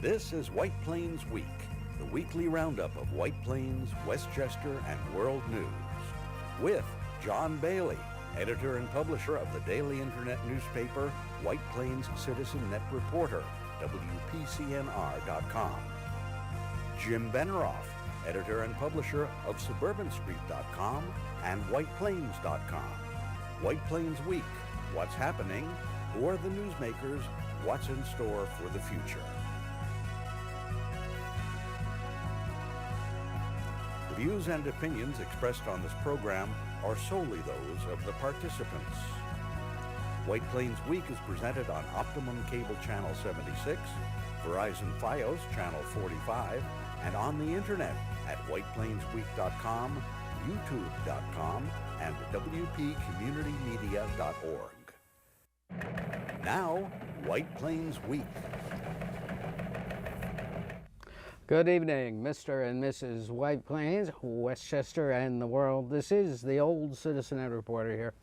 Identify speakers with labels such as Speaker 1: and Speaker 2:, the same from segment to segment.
Speaker 1: This is White Plains Week, the weekly roundup of White Plains, Westchester, and world news. With John Bailey, editor and publisher of the daily internet newspaper White Plains Citizen Net Reporter, WPCNR.com. Jim Beneroff, editor and publisher of SuburbanStreet.com and WhitePlains.com. White Plains Week, what's happening, who are the newsmakers, what's in store for the future. The views and opinions expressed on this program are solely those of the participants. White Plains Week is presented on Optimum Cable Channel 76, Verizon Fios Channel 45, and on the internet at whiteplainsweek.com, youtube.com, and wpcommunitymedia.org. Now, White Plains Week.
Speaker 2: Good evening, Mr. and Mrs. White Plains, Westchester, and the world. This is the old Citizen Ed Reporter here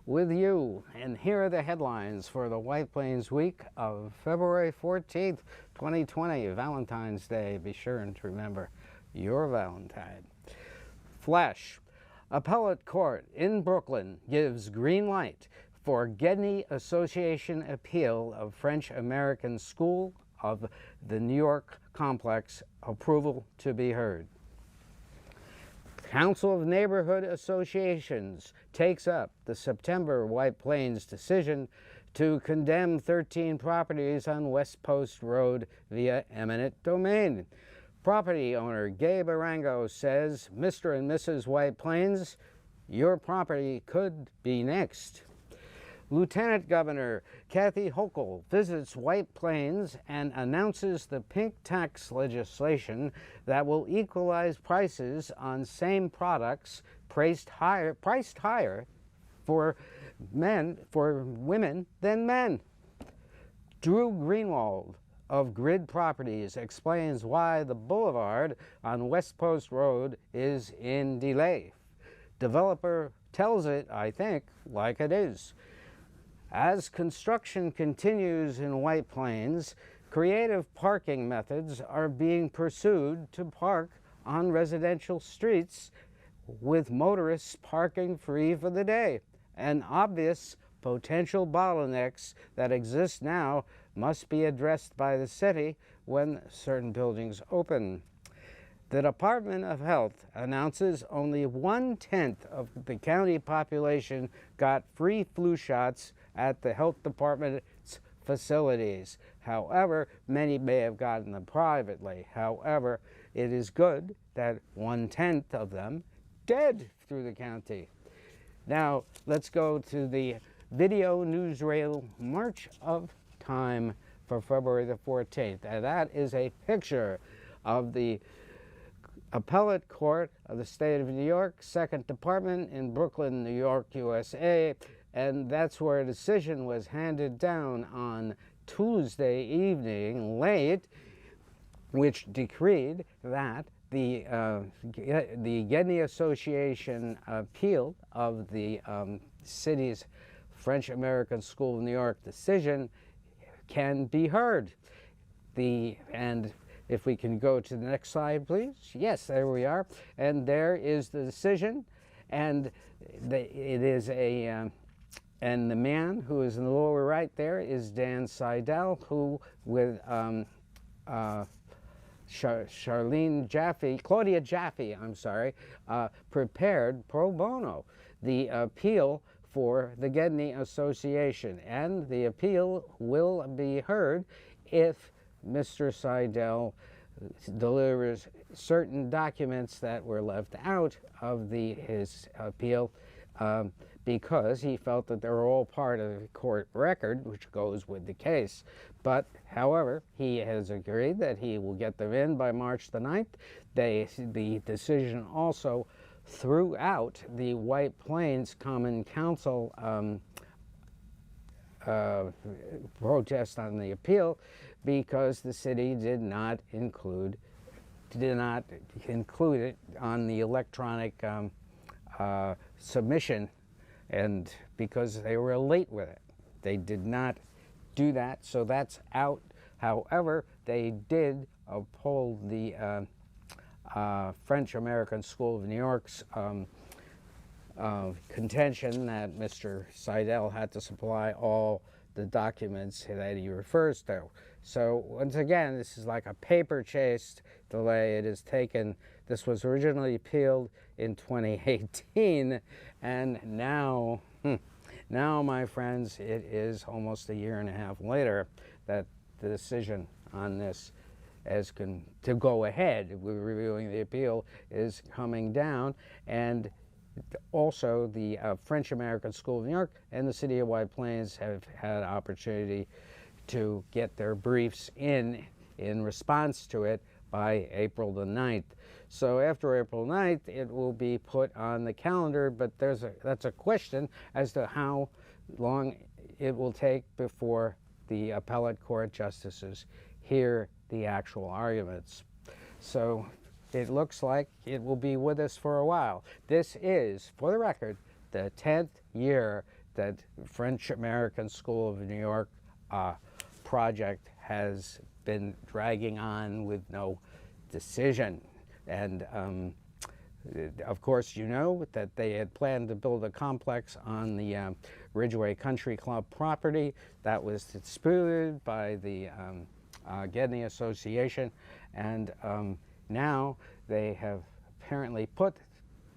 Speaker 2: with you. And here are the headlines for the White Plains Week of February 14th, 2020, Valentine's Day. Be sure and remember your Valentine. Flash. Appellate Court in Brooklyn gives green light for Gedney Association appeal of French-American School of the New York Complex, approval to be heard. Council of Neighborhood Associations takes up the September White Plains decision to condemn 13 properties on West Post Road via eminent domain. Property owner Gabe Arango says, Mr. and Mrs. White Plains, your property could be next. Lieutenant Governor Kathy Hochul visits White Plains and announces the pink tax legislation that will equalize prices on same products priced higher for women than men. Drew Greenwald of Grid Properties explains why the boulevard on West Post Road is in delay. Developer tells it, I think, like it is. As construction continues in White Plains, creative parking methods are being pursued to park on residential streets with motorists parking free for the day. And obvious potential bottlenecks that exist now must be addressed by the city when certain buildings open. The Department of Health announces only 1/10 of the county population got free flu shots at the health department's facilities. However, many may have gotten them privately. However, it is good that 1/10 of them did through the county. Now, let's go to the video newsreel March of Time for February the 14th. And that is a picture of the Appellate Court of the State of New York, 2nd Department in Brooklyn, New York, USA. And that's where a decision was handed down on Tuesday evening late, which decreed that the Gedney Association appeal of the city's French-American School of New York decision can be heard. And if we can go to the next slide, please. Yes, there we are. And there is the decision. And it is a... and the man who is in the lower right there is Dan Seidel, who with Claudia Jaffe, prepared pro bono the appeal for the Gedney Association. And the appeal will be heard if Mr. Seidel delivers certain documents that were left out of his appeal because he felt that they were all part of the court record, which goes with the case. But, however, he has agreed that he will get them in by March the 9th. The decision also threw out the White Plains Common Council protest on the appeal because the city did not include it on the electronic submission, and because they were late with it. They did not do that, so that's out However, they did uphold the French-American School of New York's contention that Mr. Seidel had to supply all the documents that he refers to. So once again, this is like a paper chase delay. It has taken, this was originally appealed in 2018, and now, now, my friends, it is almost a year and a half later that the decision on this to go ahead with reviewing the appeal is coming down. And also the French-American School of New York and the City of White Plains have had opportunity to get their briefs in response to it by April the 9th. So after April 9th, it will be put on the calendar, but that's a question as to how long it will take before the appellate court justices hear the actual arguments. So it looks like it will be with us for a while. This is, for the record, the 10th year that French-American School of New York project has been dragging on with no decision. And of course, you know that they had planned to build a complex on the Ridgeway Country Club property. That was disputed by the Gedney Association, and now they have apparently put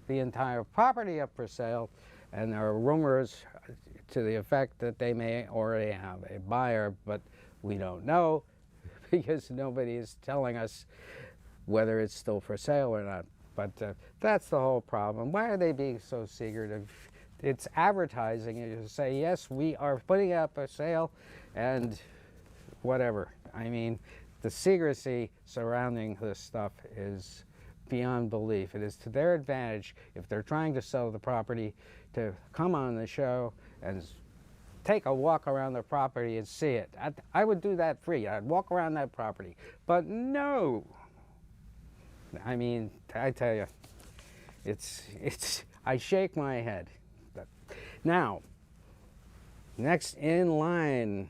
Speaker 2: the entire property up for sale, and there are rumors to the effect that they may already have a buyer, but we don't know because nobody is telling us whether it's still for sale or not. But that's the whole problem. Why are they being so secretive? It's advertising. You say, yes, we are putting up a sale, and whatever. I mean, the secrecy surrounding this stuff is beyond belief. It is to their advantage if they're trying to sell the property to come on the show and take a walk around the property and see it. I would do that free. I'd walk around that property. But no. I mean, I tell you, I shake my head. Now, next in line,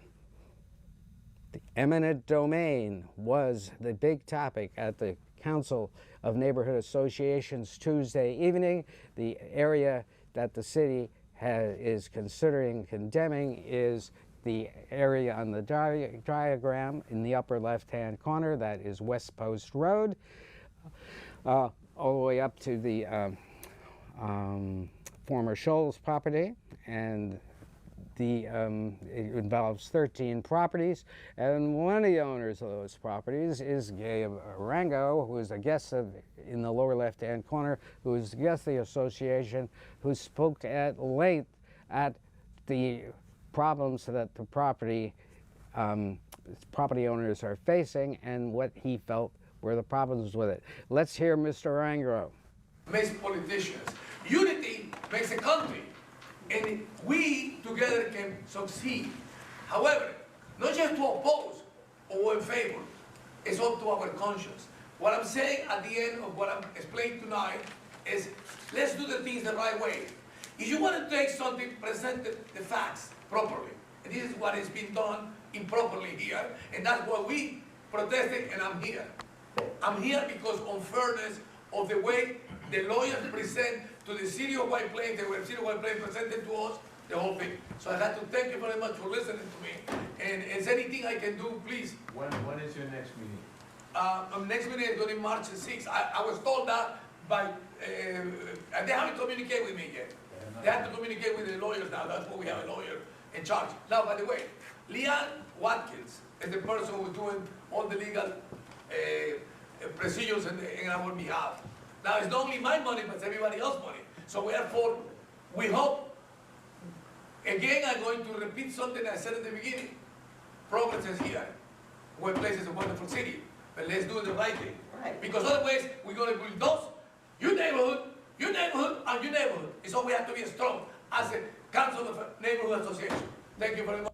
Speaker 2: the eminent domain was the big topic at the Council of Neighborhood Associations Tuesday evening. The area that the city is considering condemning is the area on the diagram in the upper left-hand corner. That is West Post Road, all the way up to the former Shoals property, and it involves 13 properties, and one of the owners of those properties is Gabe Rango, who is a guest in the lower left-hand corner, who is a guest of the association, who spoke at length at the problems that the property owners are facing and what he felt were the problems with it. Let's hear Mr. Rango.
Speaker 3: Makes politicians. Unity makes a country, and we together can succeed. However, not just to oppose or in favor, it's up to our conscience. What I'm saying at the end of what I'm explaining tonight is, let's do the things the right way. If you want to take something, present the facts properly. And this is what has been done improperly here, and that's why we protested, and I'm here. I'm here because unfairness of the way the lawyers present to the City of White Plains, the City of White Plains presented to us the whole thing. So I'd like to thank you very much for listening to me. And is anything I can do, please?
Speaker 4: When is your next meeting?
Speaker 3: Next meeting is going to be March 6th. I was told that by, they haven't communicated with me yet. They have to communicate with the lawyers now. That's why we have a lawyer in charge. Now, by the way, Leanne Watkins is the person who's doing all the legal procedures in our behalf. Now, it's not only my money, but it's everybody else's money. So therefore, we hope, again, I'm going to repeat something I said at the beginning. Progress is here. White Plains is a wonderful city, but let's do the right thing.
Speaker 5: Right.
Speaker 3: Because otherwise, we're going to bulldoze your neighborhood, and your neighborhood. It's all we have to be strong as a Council of Neighborhood Association. Thank you very much.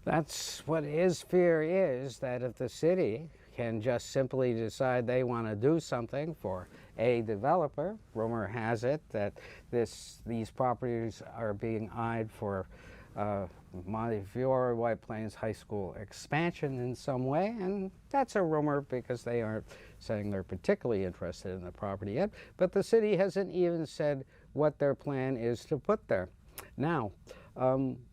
Speaker 2: That's what his fear is, that if the city can just simply decide they want to do something for a developer, rumor has it that these properties are being eyed for Montefiore White Plains High School expansion in some way, and that's a rumor because they aren't saying they're particularly interested in the property yet, but the city hasn't even said what their plan is to put there. Now,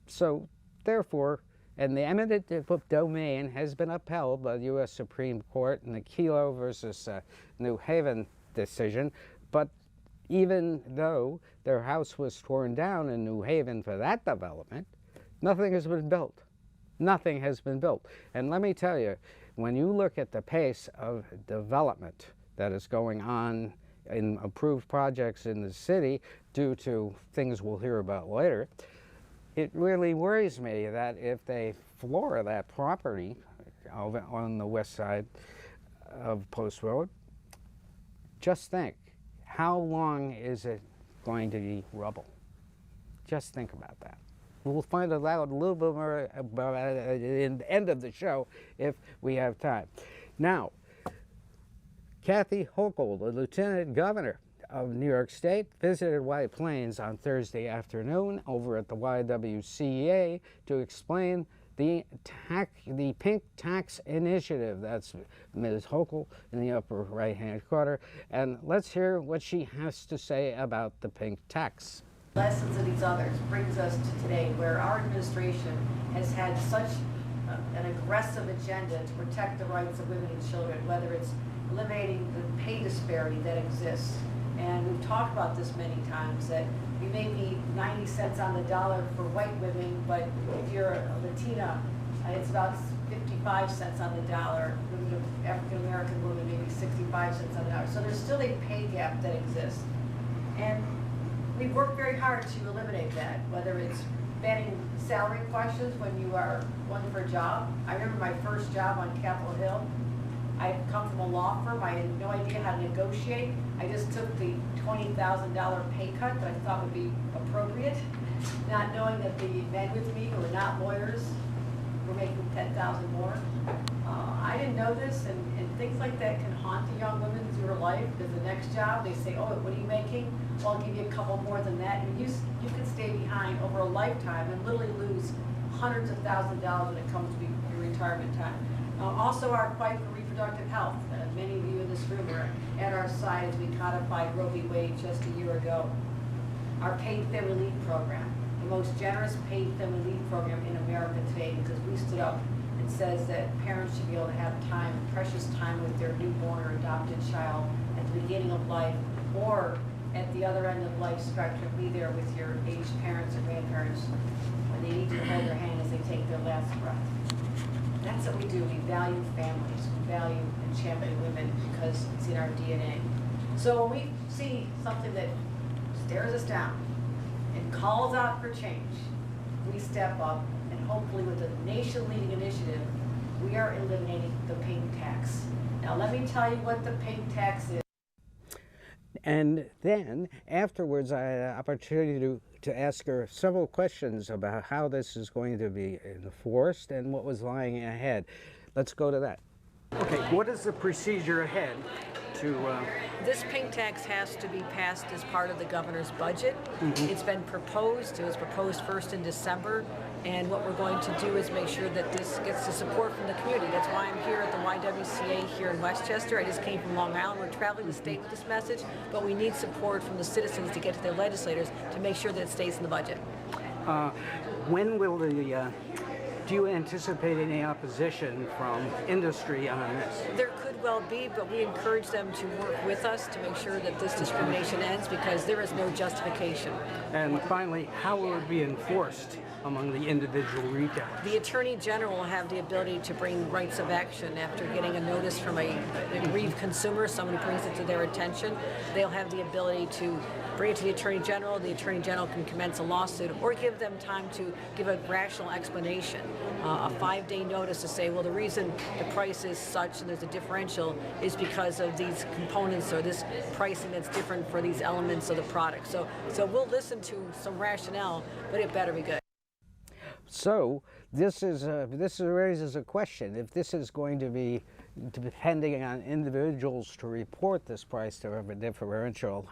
Speaker 2: so therefore, and the eminent domain has been upheld by the U.S. Supreme Court in the Kelo versus New Haven decision, but even though their house was torn down in New Haven for that development, nothing has been built. Nothing has been built. And let me tell you, when you look at the pace of development that is going on in approved projects in the city due to things we'll hear about later, it really worries me that if they floor that property on the west side of Post Road, just think, how long is it going to be rubble? Just think about that. We'll find out a little bit more about it at the end of the show if we have time. Now, Kathy Hochul, the Lieutenant Governor of New York State, visited White Plains on Thursday afternoon over at the YWCA to explain the pink tax initiative. That's Ms. Hochul in the upper right-hand corner. And let's hear what she has to say about the pink tax.
Speaker 4: Lessons of these others brings us to today, where our administration has had such an aggressive agenda to protect the rights of women and children, whether it's eliminating the pay disparity that exists. And we've talked about this many times, that we may be 90 cents on the dollar for white women, but if you're a Latina, it's about 55 cents on the dollar. African-American women, maybe 65 cents on the dollar. So there's still a pay gap that exists. And we've worked very hard to eliminate that, whether it's banning salary questions when you are one for a job. I remember my first job on Capitol Hill. I had come from a law firm. I had no idea how to negotiate. I just took the $20,000 pay cut that I thought would be appropriate, not knowing that the men with me who were not lawyers were making $10,000 more. I didn't know this, and things like that can haunt a young woman through her life, because the next job they say, oh, what are you making? Well, I'll give you a couple more than that. And you can stay behind over a lifetime and literally lose hundreds of thousands of dollars when it comes to your retirement time. Also, our fight for reproductive health. Many of you in this room are at our side as we codified Roe v. Wade just a year ago. Our paid family leave program, the most generous paid family leave program in America today, because we stood up and says that parents should be able to have time, precious time with their newborn or adopted child at the beginning of life, or at the other end of life spectrum, be there with your aged parents or grandparents when they need to hold their hand as they take their last breath. That's what we do. We value families. We value and champion women because it's in our DNA. So when we see something that stares us down and calls out for change, we step up, and hopefully with a nation-leading initiative, we are eliminating the pink tax. Now let me tell you what the pink tax is.
Speaker 2: And then afterwards, I had an opportunity to ask her several questions about how this is going to be enforced and what was lying ahead. Let's go to that. Okay, what is the procedure ahead to...
Speaker 5: This pink tax has to be passed as part of the governor's budget. It's been proposed. It was proposed first in December. And what we're going to do is make sure that this gets the support from the community. That's why I'm here at the YWCA here in Westchester. I just came from Long Island. We're traveling the state with this message, but we need support from the citizens to get to their legislators to make sure that it stays in the budget.
Speaker 2: When will the... do you anticipate any opposition from industry on this?
Speaker 5: There could well be, but we encourage them to work with us to make sure that this discrimination ends, because there is no justification.
Speaker 2: And finally, how will it be enforced among the individual retailers?
Speaker 5: The Attorney General will have the ability to bring rights of action after getting a notice from a aggrieved consumer, someone who brings it to their attention. They'll have the ability to bring it to the Attorney General. The Attorney General can commence a lawsuit or give them time to give a rational explanation. A 5-day notice to say, well, the reason the price is such and there's a differential is because of these components or this pricing that's different for these elements of the product. So we'll listen to some rationale, but it better be good.
Speaker 2: So this raises a question. If this is going to be depending on individuals to report this price differential,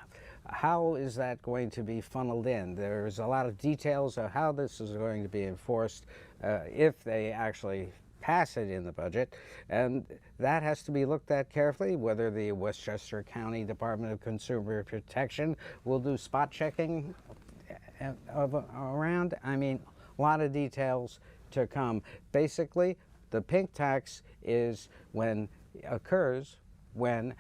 Speaker 2: how is that going to be funneled in? There's a lot of details of how this is going to be enforced if they actually pass it in the budget, and that has to be looked at carefully, whether the Westchester County Department of Consumer Protection will do spot checking around. I mean, a lot of details to come. Basically, the pink tax is occurs when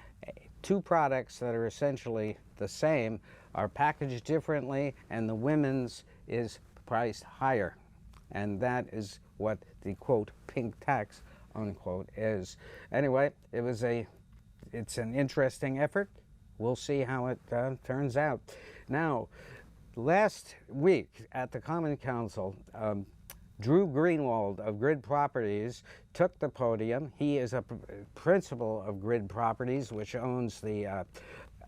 Speaker 2: two products that are essentially the same are packaged differently and the women's is priced higher. And that is what the quote pink tax unquote is. Anyway, it's an interesting effort. We'll see how it turns out. Now, last week at the Common Council, Drew Greenwald of Grid Properties took the podium. He is a principal of Grid Properties, which owns the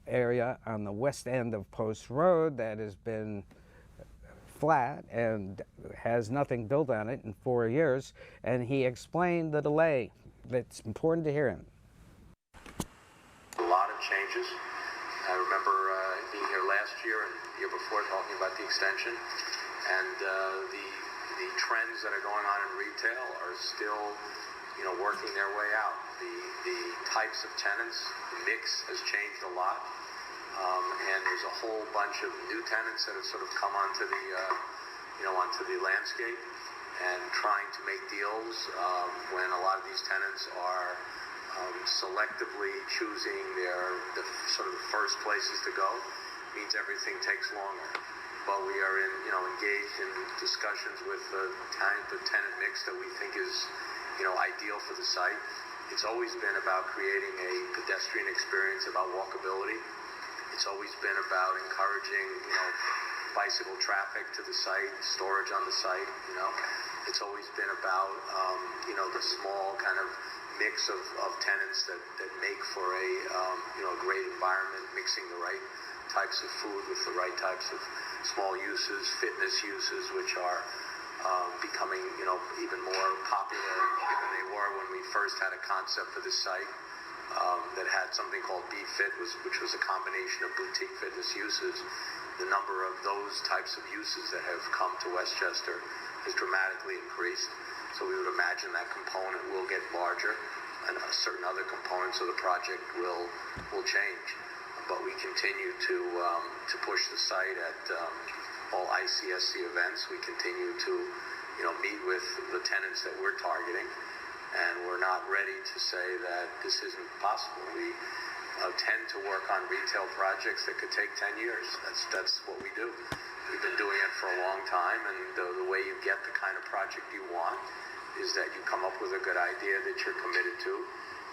Speaker 2: area on the west end of Post Road that has been flat and has nothing built on it in 4 years. And he explained the delay. It's important to hear him.
Speaker 6: A lot of changes. I remember being here last year and the year before talking about the extension, and the trends that are going on in retail are still, working their way out. The types of tenants, the mix has changed a lot, and there's a whole bunch of new tenants that have sort of come onto the, onto the landscape, and trying to make deals when a lot of these tenants are selectively choosing the sort of the first places to go means everything takes longer. But we are engaged in discussions with the tenant mix that we think is, ideal for the site. It's always been about creating a pedestrian experience, about walkability. It's always been about encouraging, bicycle traffic to the site, storage on the site. It's always been about, the small kind of mix of tenants that make for a, great environment, mixing the right types of food with the right types of small uses, fitness uses, which are becoming, even more popular than they were when we first had a concept for this site that had something called B-Fit, which was a combination of boutique fitness uses. The number of those types of uses that have come to Westchester has dramatically increased. So we would imagine that component will get larger, and certain other components of the project will change. But we continue to push the site at all ICSC events. We continue to meet with the tenants that we're targeting, and we're not ready to say that this isn't possible. We tend to work on retail projects that could take 10 years. That's what we do. We've been doing it for a long time, and the way you get the kind of project you want is that you come up with a good idea that you're committed to.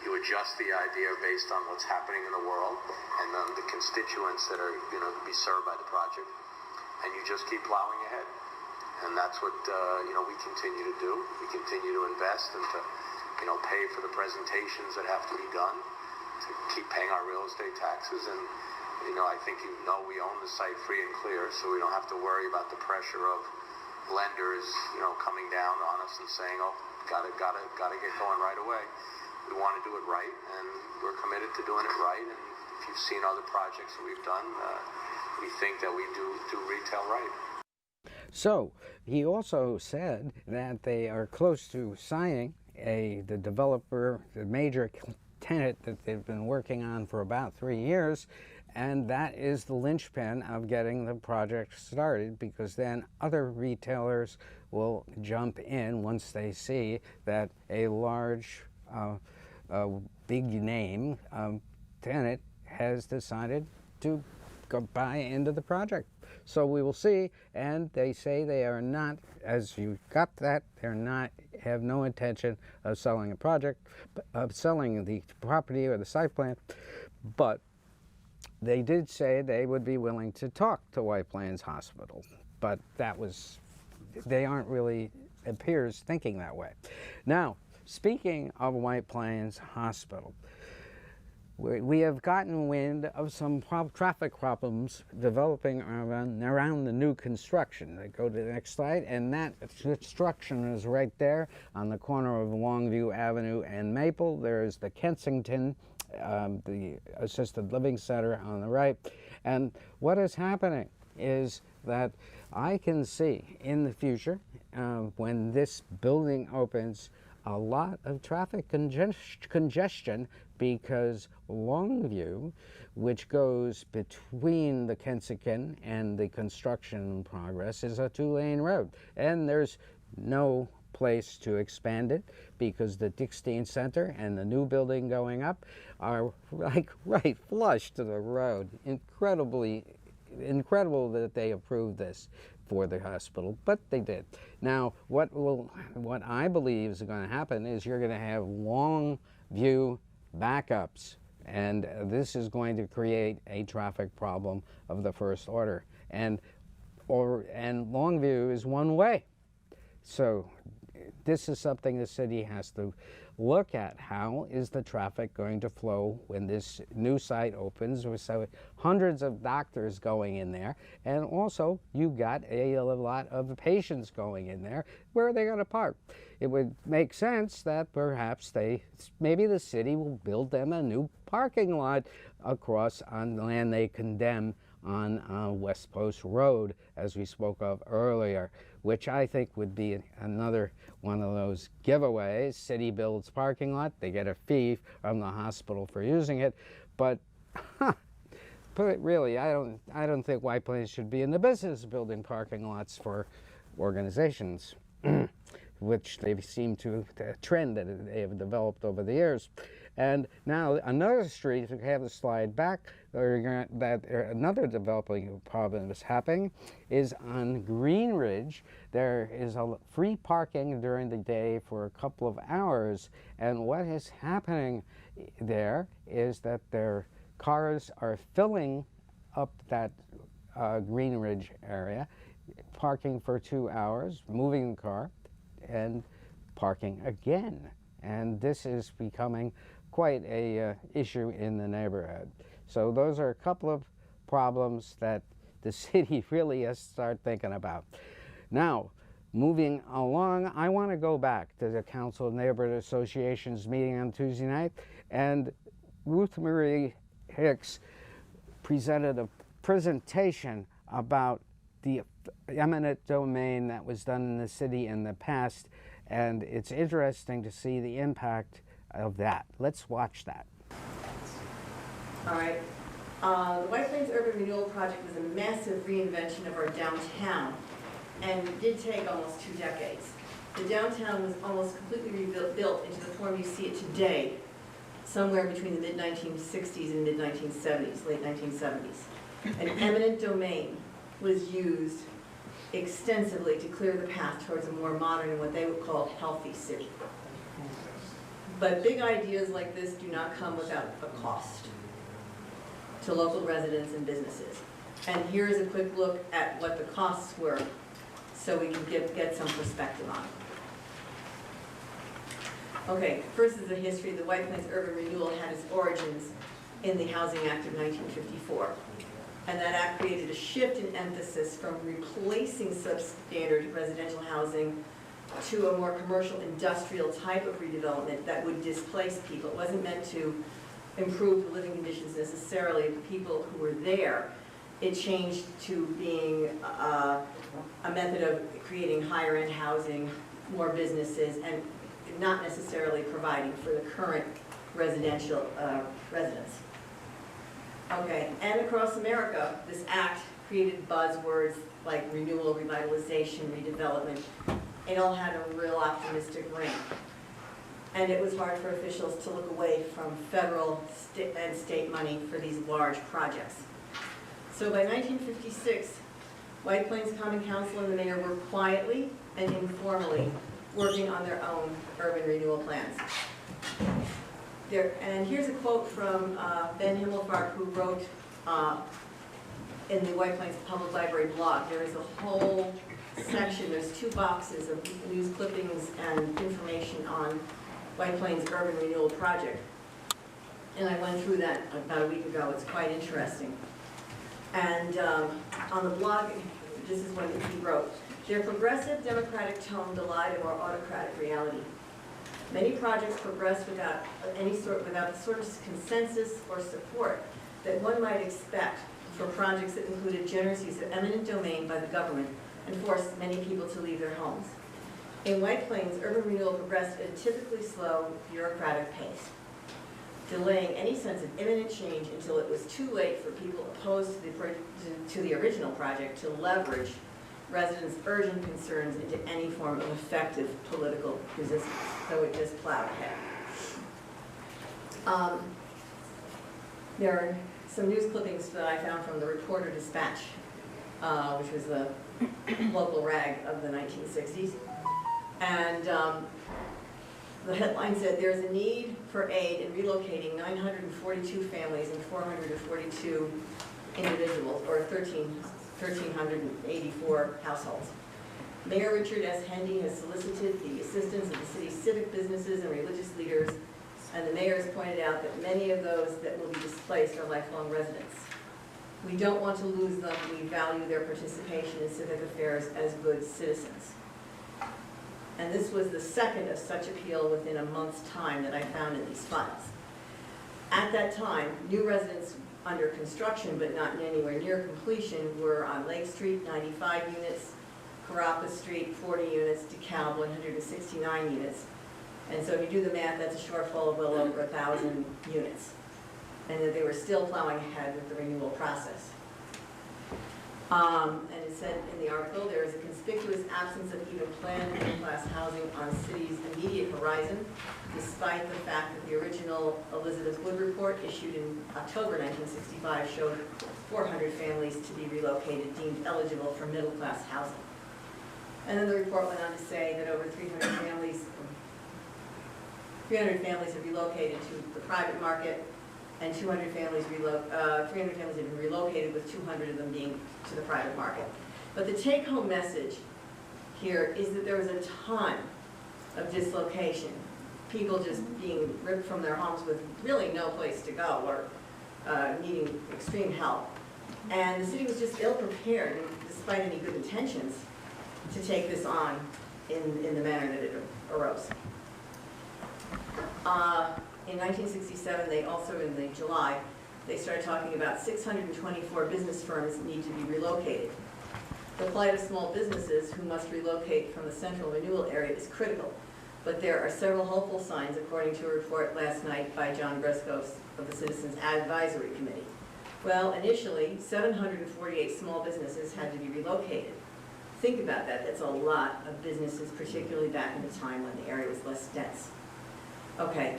Speaker 6: You adjust the idea based on what's happening in the world and the constituents that are to be served by the project, and you just keep plowing ahead. And that's what we continue to do. We continue to invest and to pay for the presentations that have to be done, to keep paying our real estate taxes. And I think we own the site free and clear, so we don't have to worry about the pressure of lenders coming down on us and saying, oh, gotta get going right away. We want to do it right, and we're committed to doing it right. And if you've seen other projects that we've done, we think that we do retail right.
Speaker 2: So he also said that they are close to signing the developer, the major tenant that they've been working on for about 3 years, and that is the linchpin of getting the project started, because then other retailers will jump in once they see that a large big name tenant has decided to go buy into the project. So we will see, and they say they are not, as you got that, have no intention of selling a project, of selling the property or the site plan, but they did say they would be willing to talk to White Plains Hospital, but they aren't really, it appears, thinking that way. Now, speaking of White Plains Hospital, we have gotten wind of some traffic problems developing around the new construction. They go to the next slide, and that construction is right there on the corner of Longview Avenue and Maple. There's the Kensington the assisted living center on the right. And what is happening is that I can see in the future, when this building opens, a lot of traffic congestion, because Longview, which goes between the Kensington and the construction in progress, is a 2-lane road. And there's no place to expand it because the Dickstein Center and the new building going up are like right flush to the road. Incredible that they approved this for the hospital, but they did. Now, what I believe is going to happen is you're going to have long view backups, and this is going to create a traffic problem of the first order. And Longview is one way. So this is something the city has to look at. How is the traffic going to flow when this new site opens with hundreds of doctors going in there? And also, you've got a lot of patients going in there. Where are they going to park? It would make sense that perhaps maybe the city will build them a new parking lot across on land they condemn on West Post Road, as we spoke of earlier, which I think would be another one of those giveaways. City builds parking lot, they get a fee from the hospital for using it, but really, I don't think White Plains should be in the business of building parking lots for organizations, which they seem to a trend that they have developed over the years. And now another street, if you have the slide back, another developing problem is happening is on Green Ridge. There is a free parking during the day for a couple of hours, and what is happening there is that their cars are filling up that Green Ridge area, parking for 2 hours, moving the car, and parking again. And this is becoming quite a issue in the neighborhood. So those are a couple of problems that the city really has to start thinking about. Now, moving along, I want to go back to the Council of Neighborhood Associations meeting on Tuesday night, and Ruth Marie Hicks presented a presentation about the eminent domain that was done in the city in the past, and it's interesting to see the impact of that. Let's watch that.
Speaker 7: All right. The White Plains Urban Renewal Project was a massive reinvention of our downtown and did take almost 2 decades. The downtown was almost completely rebuilt into the form you see it today, somewhere between the mid-1960s and mid-1970s, late 1970s. An eminent domain was used extensively to clear the path towards a more modern and what they would call healthy city. But big ideas like this do not come without a cost to local residents and businesses. And here's a quick look at what the costs were so we can get some perspective on it. Okay, first is the history. The White Plains Urban Renewal had its origins in the Housing Act of 1954. And that act created a shift in emphasis from replacing substandard residential housing to a more commercial industrial type of redevelopment that would displace people. It wasn't meant to improve the living conditions necessarily of the people who were there. It changed to being a method of creating higher end housing, more businesses, and not necessarily providing for the current residential residents. Okay, and across America, this act created buzzwords like renewal, revitalization, redevelopment. It all had a real optimistic ring. And it was hard for officials to look away from federal and state money for these large projects. So by 1956, White Plains Common Council and the mayor were quietly and informally working on their own urban renewal plans. And here's a quote from Ben Himmelfarb, who wrote in the White Plains Public Library blog. There is a whole section, there's 2 boxes of news clippings and information on White Plains Urban Renewal Project. And I went through that about a week ago. It's quite interesting. And on the blog, this is what he wrote. Their progressive democratic tone belied a more autocratic reality. Many projects progressed without the sort of consensus or support that one might expect for projects that included generous use of eminent domain by the government and forced many people to leave their homes. In White Plains, urban renewal progressed at a typically slow, bureaucratic pace, delaying any sense of imminent change until it was too late for people opposed to the original project to leverage residents' urgent concerns into any form of effective political resistance. So it just plowed ahead. There are some news clippings that I found from the Reporter Dispatch, which was the local rag of the 1960s. And the headline said, "There's a need for aid in relocating 942 families and 442 individuals, or 1,384 households. Mayor Richard S. Hendy has solicited the assistance of the city's civic businesses and religious leaders, and the mayor has pointed out that many of those that will be displaced are lifelong residents. We don't want to lose them. We value their participation in civic affairs as good citizens." And this was the second of such appeal within a month's time that I found in these files. At that time, new residents under construction, but not anywhere near completion, were on Lake Street, 95 units, Carapa Street, 40 units, DeKalb, 169 units. And so if you do the math, that's a shortfall of well over 1,000 units. And that they were still plowing ahead with the renewal process. And it said in the article, there is a conspicuous absence of even planned middle-class housing on the city's immediate horizon, despite the fact that the original Elizabeth Wood report issued in October 1965 showed 400 families to be relocated deemed eligible for middle-class housing. And then the report went on to say that over 300 families have relocated to the private market, and 300 families have been relocated, with 200 of them being to the private market. But the take-home message here is that there was a ton of dislocation, people just being ripped from their homes with really no place to go or needing extreme help. And the city was just ill-prepared, despite any good intentions, to take this on in the manner that it arose. In 1967, they also, in the July, they started talking about 624 business firms need to be relocated. The plight of small businesses who must relocate from the central renewal area is critical, but there are several hopeful signs, according to a report last night by John Greskos of the Citizens Advisory Committee. Well, initially, 748 small businesses had to be relocated. Think about that. That's a lot of businesses, particularly back in the time when the area was less dense. Okay.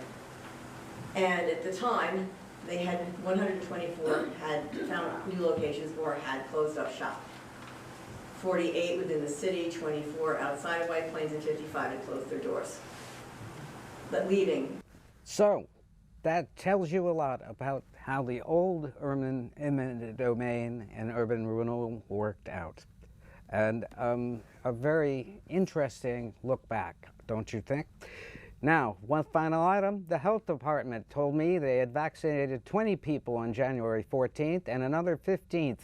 Speaker 7: And at the time, they had 124 had found new locations or had closed up shop. 48 within the city, 24 outside of White Plains, and 55 had closed their doors. But leaving.
Speaker 2: So, that tells you a lot about how the old urban eminent domain and urban renewal worked out. And a very interesting look back, don't you think? Now, one final item. The health department told me they had vaccinated 20 people on January 14th and another 15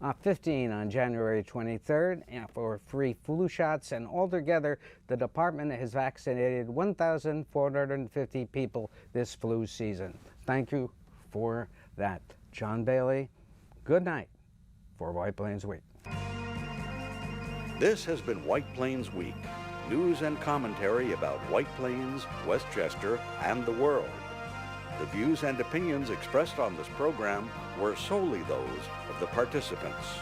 Speaker 2: on January 23rd for free flu shots, and altogether the department has vaccinated 1,450 people this flu season. Thank you for that. John Bailey, good night for White Plains Week.
Speaker 1: This has been White Plains Week. News and commentary about White Plains, Westchester, and the world. The views and opinions expressed on this program were solely those of the participants.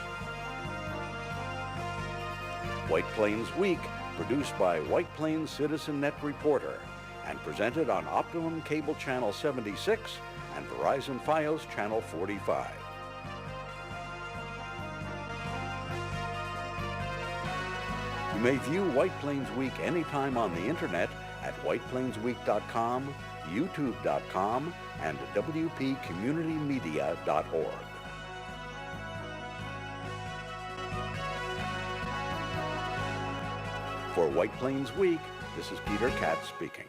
Speaker 1: White Plains Week, produced by White Plains Citizen Net Reporter, and presented on Optimum Cable Channel 76 and Verizon Fios Channel 45. You may view White Plains Week anytime on the internet at whiteplainsweek.com, youtube.com, and wpcommunitymedia.org. For White Plains Week, this is Peter Katz speaking.